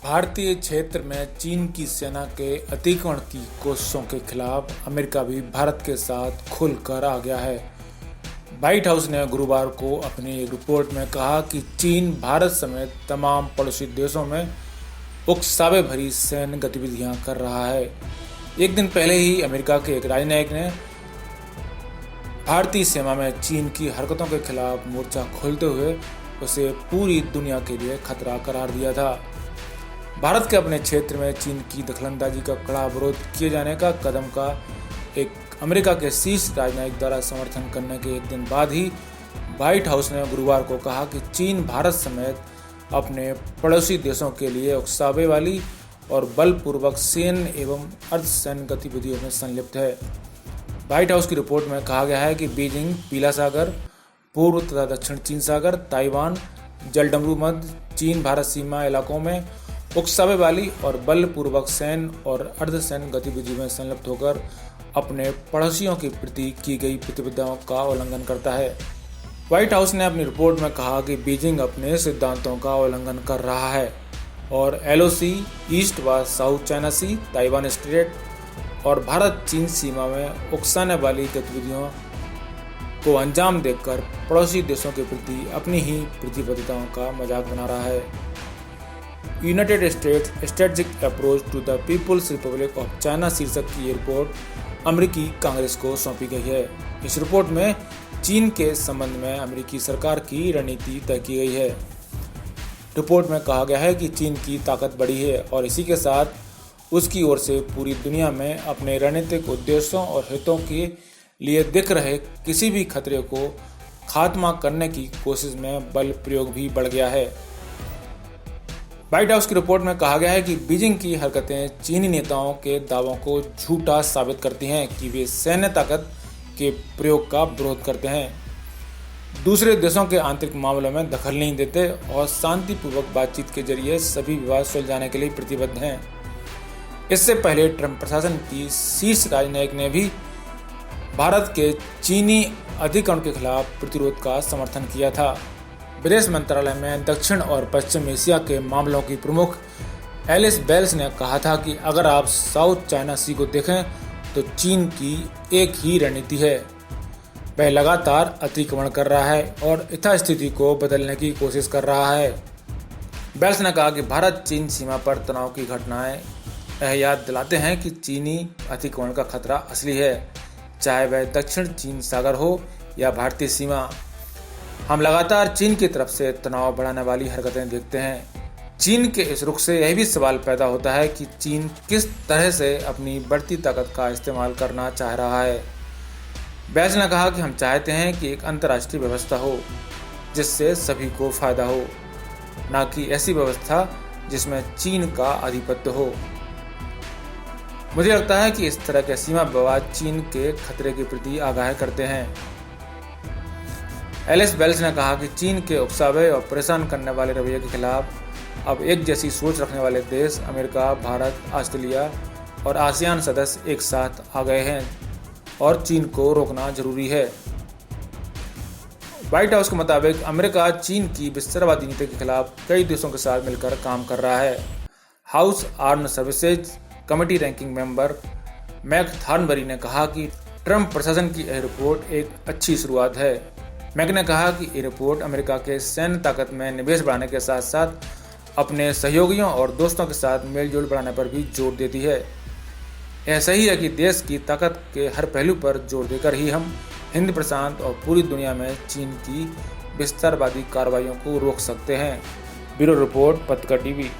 भारतीय क्षेत्र में चीन की सेना के अतिक्रमण की कोशिशों के खिलाफ अमेरिका भी भारत के साथ खुलकर आ गया है। व्हाइट हाउस ने गुरुवार को अपनी एक रिपोर्ट में कहा कि चीन भारत समेत तमाम पड़ोसी देशों में उकसावे भरी सैन्य गतिविधियां कर रहा है। एक दिन पहले ही अमेरिका के एक राजनयिक ने भारतीय सीमा में चीन की हरकतों के खिलाफ मोर्चा खोलते हुए उसे पूरी दुनिया के लिए खतरा करार दिया था। भारत के अपने क्षेत्र में चीन की दखलंदाजी का कड़ा विरोध किए जाने का कदम का एक अमेरिका के शीर्ष राजनयिक द्वारा समर्थन करने के एक दिन बाद ही व्हाइट हाउस ने गुरुवार को कहा कि चीन भारत समेत अपने पड़ोसी देशों के लिए उकसावे वाली और बलपूर्वक सैन्य एवं अर्धसैन्य गतिविधियों में संलिप्त है। व्हाइट हाउस की रिपोर्ट में कहा गया है कि बीजिंग पीला सागर, पूर्व तथा दक्षिण चीन सागर, ताइवान, जलडमरू मध्य चीन भारत सीमा इलाकों में उकसावे वाली और बलपूर्वक सैन्य और अर्धसैन्य गतिविधि में संलिप्त होकर अपने पड़ोसियों के प्रति की गई प्रतिबद्धताओं का उल्लंघन करता है। व्हाइट हाउस ने अपनी रिपोर्ट में कहा कि बीजिंग अपने सिद्धांतों का उल्लंघन कर रहा है और एलओसी, ईस्ट व साउथ चाइना सी, ताइवान स्ट्रेट और भारत चीन सीमा में उकसाने वाली गतिविधियों को अंजाम देकर पड़ोसी देशों के प्रति अपनी ही प्रतिबद्धताओं का मजाक बना रहा है। United States strategic approach to the People's Republic of China शीर्षक की ये रिपोर्ट अमेरिकी कांग्रेस को सौंपी गई है। इस रिपोर्ट में चीन के संबंध में अमेरिकी सरकार की रणनीति तय की गई है। रिपोर्ट में कहा गया है कि चीन की ताकत बढ़ी है और इसी के साथ उसकी ओर से पूरी दुनिया में अपने रणनीतिक उद्देश्यों और हितों के लिए दिख रहे किसी भी खतरे को खात्मा करने की कोशिश में बल प्रयोग भी बढ़ गया है। व्हाइट हाउस की रिपोर्ट में कहा गया है कि बीजिंग की हरकतें चीनी नेताओं के दावों को झूठा साबित करती हैं कि वे सैन्य ताकत के प्रयोग का विरोध करते हैं, दूसरे देशों के आंतरिक मामलों में दखल नहीं देते और शांतिपूर्वक बातचीत के जरिए सभी विवाद सुलझाने के लिए प्रतिबद्ध हैं। इससे पहले ट्रंप प्रशासन की शीर्ष राजनयिक ने भी भारत के चीनी अधिकरण के खिलाफ प्रतिरोध का समर्थन किया था। विदेश मंत्रालय में दक्षिण और पश्चिम एशिया के मामलों की प्रमुख एलिस वेल्स ने कहा था कि अगर आप साउथ चाइना सी को देखें तो चीन की एक ही रणनीति है, वह लगातार अतिक्रमण कर रहा है और यथास्थिति को बदलने की कोशिश कर रहा है। वेल्स ने कहा कि भारत चीन सीमा पर तनाव की घटनाएं यह याद दिलाते हैं कि चीनी अतिक्रमण का खतरा असली है, चाहे वह दक्षिण चीन सागर हो या भारतीय सीमा। हम लगातार चीन की तरफ से तनाव बढ़ाने वाली हरकतें देखते हैं। चीन के इस रुख से यह भी सवाल पैदा होता है कि चीन किस तरह से अपनी बढ़ती ताकत का इस्तेमाल करना चाह रहा है। वेल्स ने कहा कि हम चाहते हैं कि एक अंतर्राष्ट्रीय व्यवस्था हो जिससे सभी को फायदा हो, न कि ऐसी व्यवस्था जिसमें चीन का आधिपत्य हो। मुझे लगता है कि इस तरह के सीमा विवाद चीन के खतरे के प्रति आगाह करते हैं। एलिस वेल्स ने कहा कि चीन के उकसावे और परेशान करने वाले रवैये के खिलाफ अब एक जैसी सोच रखने वाले देश अमेरिका, भारत, ऑस्ट्रेलिया और आसियान सदस्य एक साथ आ गए हैं और चीन को रोकना जरूरी है। व्हाइट हाउस के मुताबिक अमेरिका चीन की विस्तारवादी नीति के खिलाफ कई देशों के साथ मिलकर काम कर रहा है। House Armed Services Committee ranking member Mac Thornberry ने कहा कि ट्रंप प्रशासन की यह रिपोर्ट एक अच्छी शुरुआत है। मैक ने कहा कि ये रिपोर्ट अमेरिका के सैन्य ताकत में निवेश बढ़ाने के साथ साथ अपने सहयोगियों और दोस्तों के साथ मेलजोल बढ़ाने पर भी जोर देती है। यह सही है कि देश की ताकत के हर पहलू पर जोर देकर ही हम हिंद प्रशांत और पूरी दुनिया में चीन की विस्तारवादी कार्रवाइयों को रोक सकते हैं। ब्यूरो रिपोर्ट, पत्रकार टीवी।